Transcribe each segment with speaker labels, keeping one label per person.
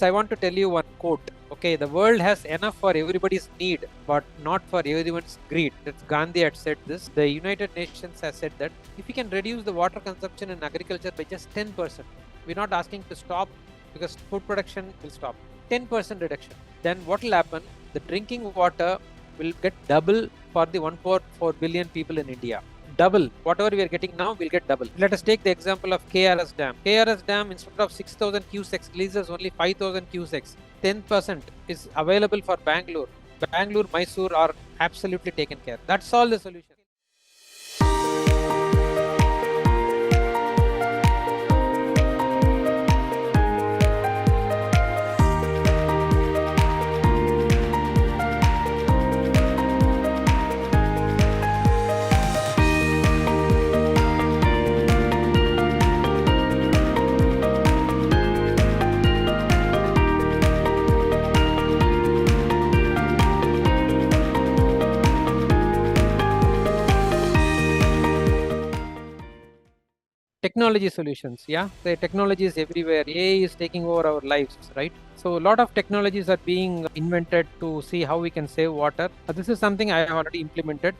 Speaker 1: I want to tell you one quote. Okay, the world has enough for everybody's need, but not for everyone's greed. That's Gandhi had said this. The United Nations has said that if we can reduce the water consumption in agriculture by just 10%, we're not asking to stop because food production will stop. 10% reduction. Then what will happen? The drinking water will get double for the 1.4 billion people in India. Double. Whatever we are getting now, we'll get double. Let us take the example of KRS Dam. KRS Dam, instead of 6,000 cusecs, releases only 5,000 cusecs. 10% is available for Bangalore. Bangalore, Mysore are absolutely taken care. That's all the solution. Technology solutions. Yeah, the technology is everywhere. AI is taking over our lives, right? So a lot of technologies are being invented to see how we can save water. This is something I have already implemented.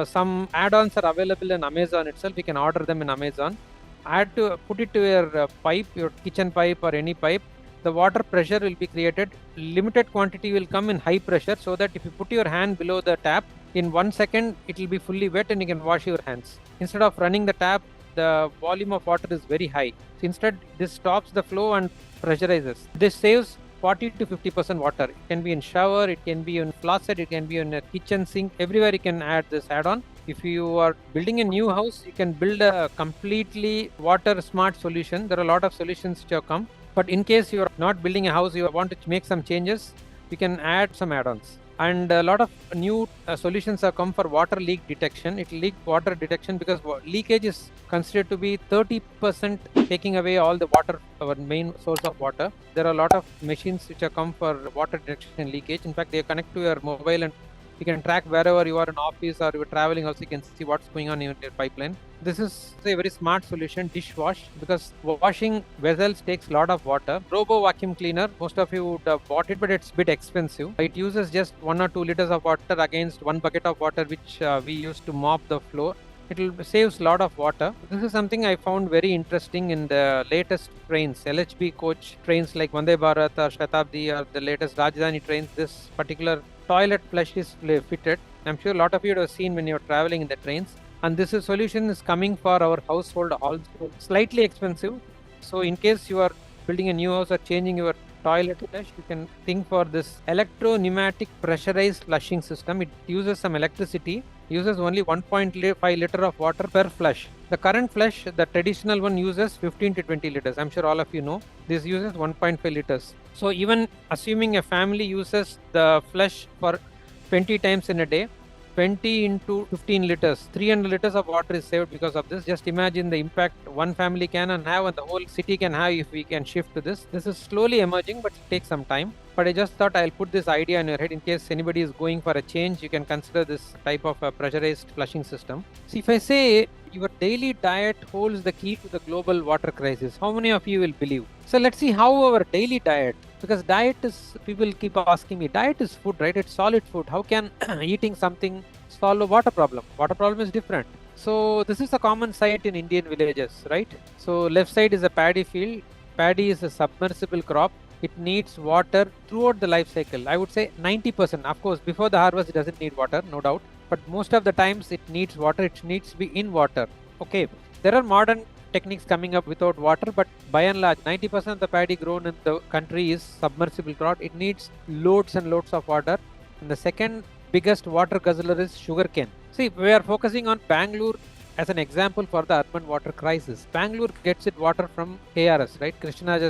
Speaker 1: Some add-ons are available in Amazon itself. You can order them in Amazon. Put it to your pipe, your kitchen pipe or any pipe. The water pressure will be created. Limited quantity will come in high pressure, so that if you put your hand below the tap, in 1 second it will be fully wet and you can wash your hands. Instead of running the tap, the volume of water is very high. So instead, this stops the flow and pressurizes. This saves 40 to 50% water. It can be in shower, it can be in faucet, it can be in a kitchen sink. Everywhere you can add this add-on. If you are building a new house, you can build a completely water smart solution. There are a lot of solutions which have come. But in case you are not building a house, you want to make some changes, you can add some add-ons. And a lot of new solutions have come for water leak detection. It leak water detection because leakage is considered to be 30% taking away all the water, our main source of water. There are a lot of machines which have come for water detection and leakage. In fact, they connect to your mobile and you can track wherever you are in office or you are traveling. Also, you can see what's going on in your pipeline. This is a very smart solution, dishwash, because washing vessels takes a lot of water. Robo vacuum cleaner, most of you would have bought it, but it's a bit expensive. It uses just 1 or 2 liters of water against 1 bucket of water, which we use to mop the floor. It will saves a lot of water. This is something I found very interesting in the latest trains, LHB coach trains like Vande Bharat or Shatabdi or the latest Rajdhani trains. This particular toilet flush is fitted. I'm sure a lot of you have seen when you're traveling in the trains. And this solution is coming for our household also. Slightly expensive. So in case you are building a new house or changing your toilet flush, you can think for this electro-pneumatic pressurized flushing system. It uses some electricity, uses only 1.5 liter of water per flush. The current flush, the traditional one, uses 15 to 20 liters. I'm sure all of you know. This uses 1.5 liters. So even assuming a family uses the flush for 20 times in a day, 20 into 15 liters, 300 liters of water is saved because of this. Just imagine the impact one family can have and the whole city can have if we can shift to this. This is slowly emerging, but it takes some time. But I just thought I'll put this idea in your head in case anybody is going for a change. You can consider this type of a pressurized flushing system. See, if I say your daily diet holds the key to the global water crisis, how many of you will believe? So let's see how our daily diet, because diet is, people keep asking me, diet is food, right? It's solid food. How can eating something solve a water problem? Water problem is different. So this is a common sight in Indian villages, right? So left side is a paddy field. Paddy is a submersible crop. It needs water throughout the life cycle. I would say 90%. Of course, before the harvest, it doesn't need water, no doubt. But most of the times it needs water. It needs to be in water. Okay. There are modern techniques coming up without water, but by and large, 90% of the paddy grown in the country is submersible crop. It needs loads and loads of water. And the second biggest water guzzler is sugarcane. See, we are focusing on Bangalore as an example for the urban water crisis. Bangalore gets its water from KRS, right?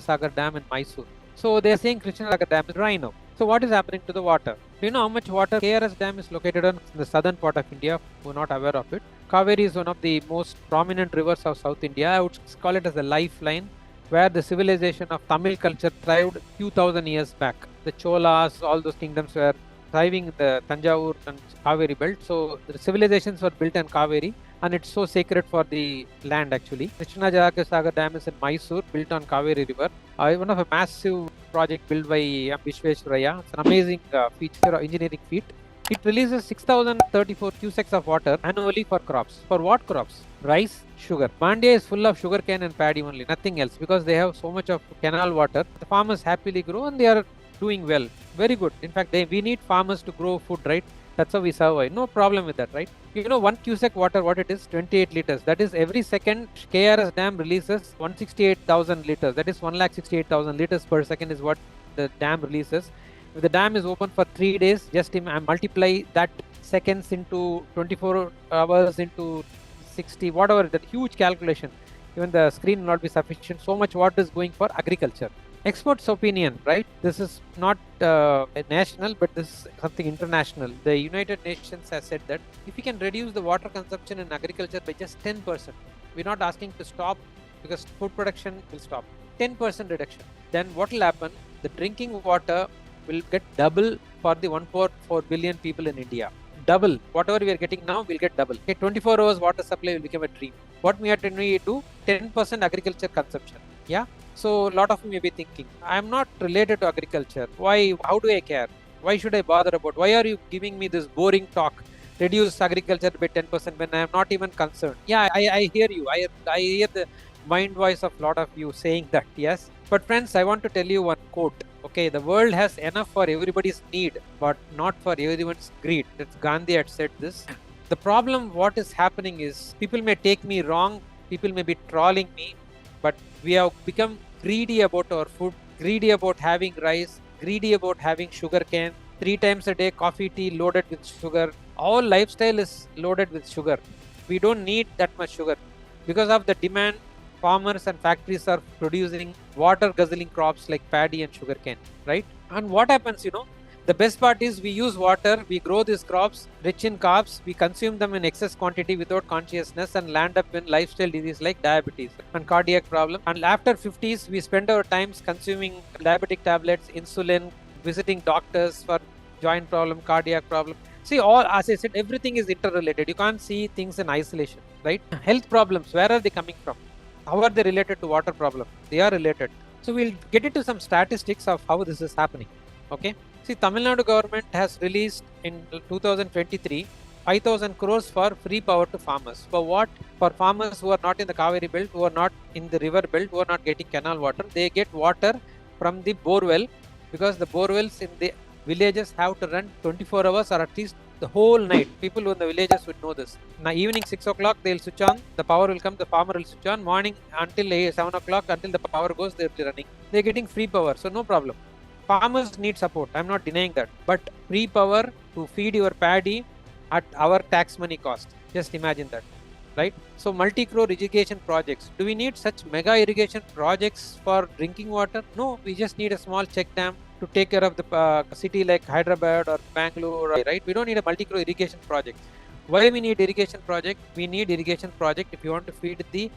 Speaker 1: Sagar Dam in Mysore. So they are saying Sagar Dam is dry now. So what is happening to the water? Do you know how much water KRS Dam is located on in the southern part of India? Who are not aware of it. Kaveri is one of the most prominent rivers of South India. I would call it as a lifeline where the civilization of Tamil culture thrived few thousand years back. The Cholas, all those kingdoms were thriving in the Tanjavur and Kaveri belt. So the civilizations were built on Kaveri and it's so sacred for the land actually. Sagar Dam is in Mysore, built on Kaveri river. One of a massive project built by Vishwa. It's an amazing feature engineering feat. It releases 6,034 cusecs of water annually for crops. For what crops? Rice, sugar. Mandya is full of sugarcane and paddy only, nothing else, because they have so much of canal water. The farmers happily grow and they are doing well. Very good. In fact, we need farmers to grow food, right? That's how we survive. No problem with that, right? You know, 1 cubic water, what it is? 28 liters. That is every second KRS dam releases 168,000 liters. That is 1,68,000 liters per second is what the dam releases. If the dam is open for 3 days, just multiply that seconds into 24 hours into 60, whatever, that huge calculation. Even the screen will not be sufficient. So much water is going for agriculture. Experts' opinion, right? This is not national, but this is something international. The United Nations has said that if we can reduce the water consumption in agriculture by just 10%, we're not asking to stop because food production will stop. 10% reduction. Then what will happen? The drinking water will get double for the 1.4 billion people in India. Double. Whatever we are getting now, we'll get double. Okay, 24 hours water supply will become a dream. What we have to do? 10% agriculture consumption. Yeah. So a lot of you may be thinking, I am not related to agriculture. Why? How do I care? Why should I bother about? Why are you giving me this boring talk? Reduce agriculture by 10% when I am not even concerned. Yeah, I hear you. I hear the mind voice of a lot of you saying that. Yes. But friends, I want to tell you one quote. Okay, the world has enough for everybody's need, but not for everyone's greed. That's Gandhi had said this. The problem, what is happening is, people may take me wrong, people may be trolling me, but we have become greedy about our food, greedy about having rice, greedy about having sugar cane, 3 times a day coffee, tea loaded with sugar. Our lifestyle is loaded with sugar. We don't need that much sugar. Because of the demand, farmers and factories are producing water guzzling crops like paddy and sugarcane, right? And what happens, the best part is we use water, we grow these crops rich in carbs, we consume them in excess quantity without consciousness and land up in lifestyle disease like diabetes and cardiac problem. And after 50s, we spend our times consuming diabetic tablets, insulin, visiting doctors for joint problem, cardiac problem. See, as I said, everything is interrelated. You can't see things in isolation, right? Health problems, where are they coming from? How are they related to water problem? They are related. So we'll get into some statistics of how this is happening. Okay. See, Tamil Nadu government has released in 2023 5,000 crores for free power to farmers. For what? For farmers who are not in the Kaveri belt, who are not in the river belt, who are not getting canal water. They get water from the borewell, because the borewells in the villages have to run 24 hours or at least the whole night. People in the villages would know this. Now, evening 6 o'clock, they'll switch on, the power will come, the farmer will switch on. Morning until 7 o'clock, until the power goes, they'll be running. They're getting free power, so no problem. Farmers need support, I'm not denying that. But free power to feed your paddy at our tax money cost. Just imagine that, right? So multi-crore irrigation projects. Do we need such mega irrigation projects for drinking water? No, we just need a small check dam to take care of the city like Hyderabad or Bangalore, right? We don't need a multi-crore irrigation project. Why we need irrigation project? We need irrigation project if you want to feed the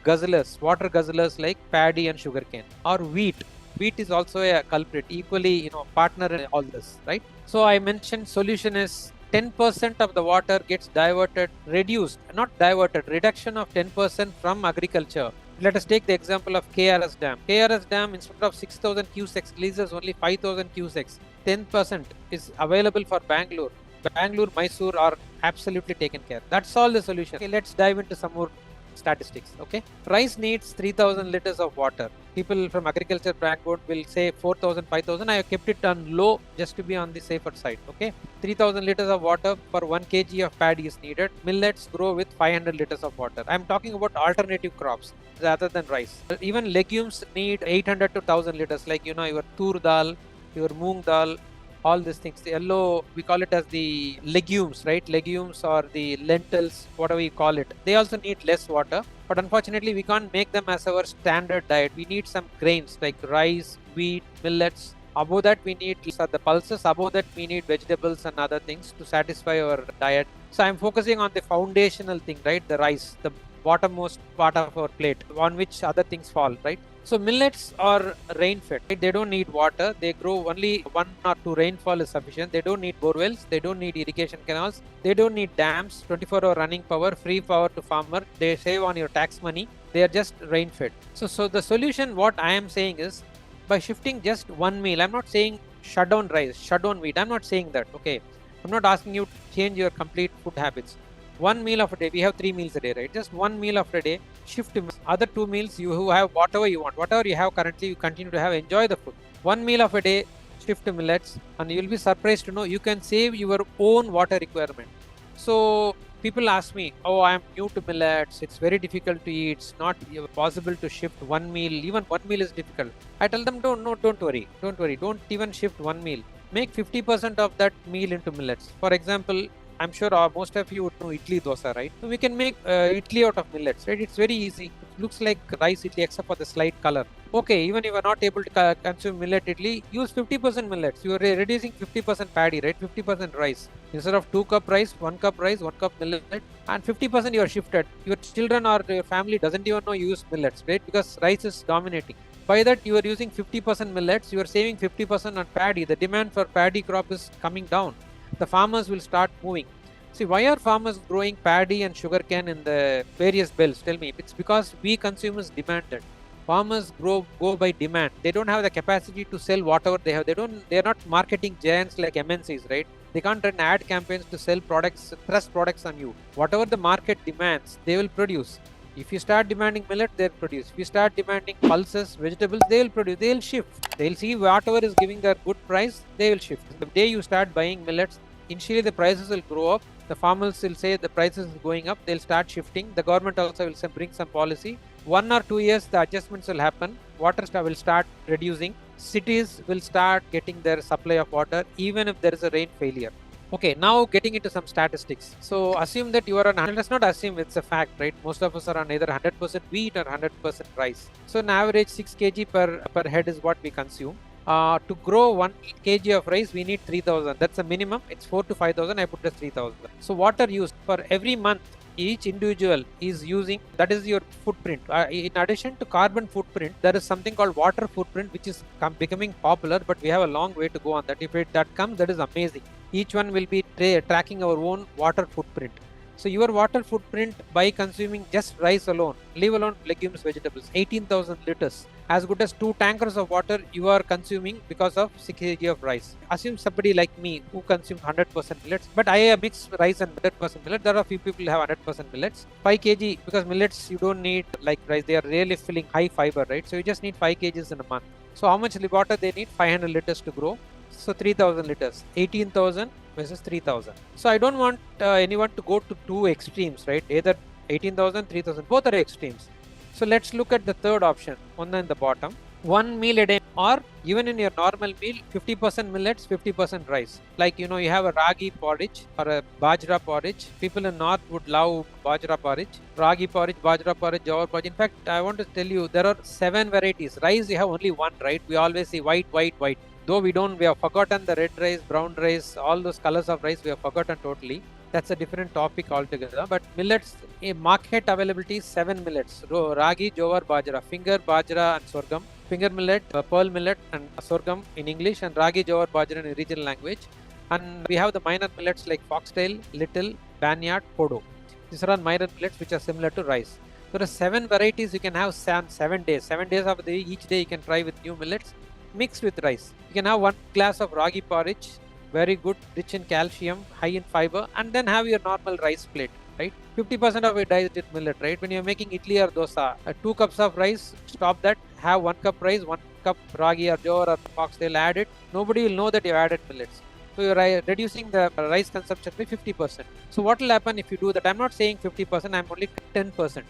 Speaker 1: guzzlers, water guzzlers like paddy and sugarcane or wheat. Wheat is also a culprit, equally, partner in all this, right? So I mentioned solution is 10% of the water gets diverted, reduction of 10% from agriculture. Let us take the example of KRS dam. KRS dam, instead of 6,000 cusecs, releases only 5,000 cusecs. 10% is available for Bangalore. Bangalore, Mysore are absolutely taken care. That's all the solution. Okay, let's dive into some more statistics. Okay, rice needs 3,000 liters of water. People from agriculture background will say 4,000, 5,000. I have kept it on low just to be on the safer side. Okay, 3,000 liters of water for 1 kg of paddy is needed. Millets grow with 500 liters of water. I am talking about alternative crops rather than rice. Even legumes need 800 to 1,000 liters, like your tur dal, your moong dal, all these things. The yellow, we call it as the legumes, right? Legumes or the lentils, whatever you call it. They also need less water, but unfortunately we can't make them as our standard diet. We need some grains like rice, wheat, millets. Above that we need the pulses. Above that we need vegetables and other things to satisfy our diet. So I'm focusing on the foundational thing, right? The rice, the bottommost part of our plate on which other things fall, right? So millets are rain-fed. Right? They don't need water. They grow only 1 or 2 rainfall is sufficient. They don't need borewells. They don't need irrigation canals. They don't need dams, 24-hour running power, free power to farmer. They save on your tax money. They are just rain-fed. So the solution, what I am saying is, by shifting just one meal. I'm not saying shut down rice, shut down wheat. I'm not saying that. Okay. I'm not asking you to change your complete food habits. One meal of a day. We have 3 meals a day, right? Just one meal of a day. Shift to other 2 meals. You have whatever you want. Whatever you have currently, you continue to have. Enjoy the food. One meal of a day. Shift to millets, and you'll be surprised to know you can save your own water requirement. So people ask me, oh, I'm new to millets. It's very difficult to eat. It's not possible to shift one meal. Even one meal is difficult. I tell them, don't worry. Don't worry. Don't even shift one meal. Make 50% of that meal into millets. For example, I'm sure most of you would know idli dosa, right? So we can make idli out of millets, right? It's very easy. It looks like rice idli except for the slight color. Okay, even if you are not able to consume millet idli, use 50% millets. You are reducing 50% paddy, right? 50% rice. Instead of 2 cup rice, 1 cup rice, 1 cup millet, and 50% you are shifted. Your children or your family doesn't even know you use millets, right? Because rice is dominating. By that, you are using 50% millets, you are saving 50% on paddy. The demand for paddy crop is coming down. The farmers will start moving. See, why are farmers growing paddy and sugarcane in the various belts? Tell me. It's because we consumers demand it. Farmers go by demand. They don't have the capacity to sell whatever they have. They're not marketing giants like MNCs, right? They can't run ad campaigns to sell products, thrust products on you. Whatever the market demands, they will produce. If you start demanding millet, they'll produce. If you start demanding pulses, vegetables, they'll produce. They'll shift. They'll see whatever is giving their good price, they will shift. The day you start buying millets, initially the prices will grow up. The farmers will say the prices is going up. They'll start shifting. The government also will bring some policy. 1 or 2 years, the adjustments will happen. Water will start reducing. Cities will start getting their supply of water, even if there is a rain failure. Okay, now getting into some statistics. So assume that you are on 100, let's not assume, it's a fact, right? Most of us are on either 100% wheat or 100% rice. So an average 6 kg per head is what we consume. To grow 1 kg of rice, we need 3,000. That's a minimum. It's 4 to 5,000. I put as 3,000. So water used for every month, each individual is using, that is your footprint. In addition to carbon footprint, there is something called water footprint, which is becoming popular, but we have a long way to go on that. If that comes, that is amazing. Each one will be tracking our own water footprint. So your water footprint by consuming just rice alone, leave alone legumes, vegetables, 18,000 liters. As good as 2 tankers of water you are consuming because of 6 kg of rice. Assume somebody like me who consumes 100% millets, but I mix rice and 100% millet. There are a few people who have 100% millets. 5 kg, because millets you don't need like rice, they are really filling high fiber, right? So you just need 5 kgs in a month. So how much water they need? 500 liters to grow. So 3,000 liters, 18,000 versus 3,000. So I don't want anyone to go to two extremes, right? Either 18,000, 3,000, both are extremes. So let's look at the third option, one in the bottom. 1 meal a day, or even in your normal meal, 50% millets, 50% rice. Like, you have a ragi porridge or a bajra porridge. People in north would love bajra porridge. Ragi porridge, bajra porridge, jawar porridge. In fact, I want to tell you, there are 7 varieties. Rice, you have only one, right? We always see white, white, white. Though we have forgotten the red rice, brown rice, all those colors of rice, we have forgotten totally. That's a different topic altogether. But millets, market availability is 7 millets. Ragi, jowar, bajra, finger, bajra and sorghum. Finger millet, pearl millet and sorghum in English, and ragi, jowar, bajra in regional language. And we have the minor millets like foxtail, little, banyard, kodo. These are all minor millets which are similar to rice. There are 7 varieties you can have 7 days. 7 days of the day, each day you can try with new millets mixed with rice. You can have 1 glass of ragi porridge, very good, rich in calcium, high in fiber, and then have your normal rice plate, right? 50% of your diet is millet, right? When you're making idli or dosa, 2 cups of rice, stop that, have 1 cup rice, 1 cup ragi or jowar or foxtail, add it. Nobody will know that you added millets. So you're reducing the rice consumption by 50%. So what will happen if you do that? I'm not saying 50%, I'm only 10%.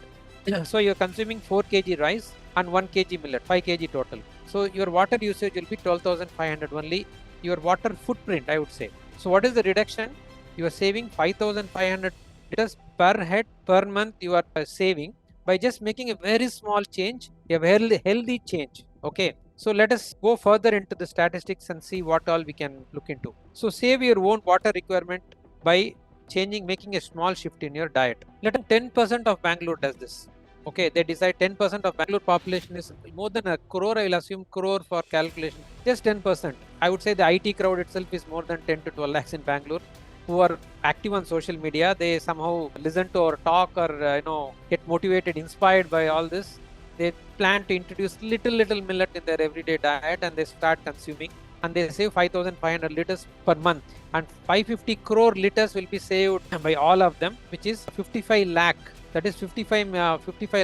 Speaker 1: So you're consuming 4 kg rice and 1 kg millet, 5 kg total. So your water usage will be 12,500 only. Your water footprint, I would say. So what is the reduction? You are saving 5,500 liters per head per month. You are saving by just making a very small change, a very healthy change. Okay. So let us go further into the statistics and see what all we can look into. So save your own water requirement by making a small shift in your diet. Let 10% of Bangalore does this. Okay, they decide 10% of Bangalore population is more than a crore. I will assume crore for calculation. Just 10%. I would say the IT crowd itself is more than 10 to 12 lakhs in Bangalore, who are active on social media. They somehow listen to our talk or get motivated, inspired by all this. They plan to introduce little millet in their everyday diet, and they start consuming, and they save 5,500 liters per month, and 550 crore liters will be saved by all of them, which is 55 lakh. That is 55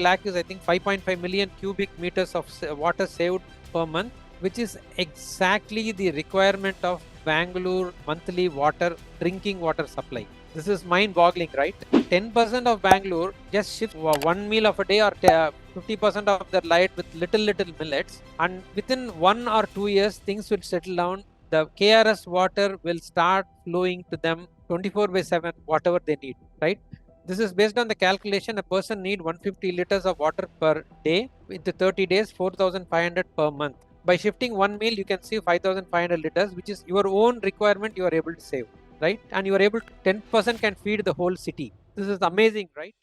Speaker 1: lakh is, I think, 5.5 million cubic meters of water saved per month, which is exactly the requirement of Bangalore monthly drinking water supply. This is mind-boggling, right? 10% of Bangalore just shifts one meal of a day, or 50% of their diet with little millets, and within 1 or 2 years, things will settle down. The KRS water will start flowing to them 24/7, whatever they need, right? This is based on the calculation. A person need 150 liters of water per day. Into 30 days, 4,500 per month. By shifting one meal, you can save 5,500 liters, which is your own requirement you are able to save, right? And you are able to, 10% can feed the whole city. This is amazing, right?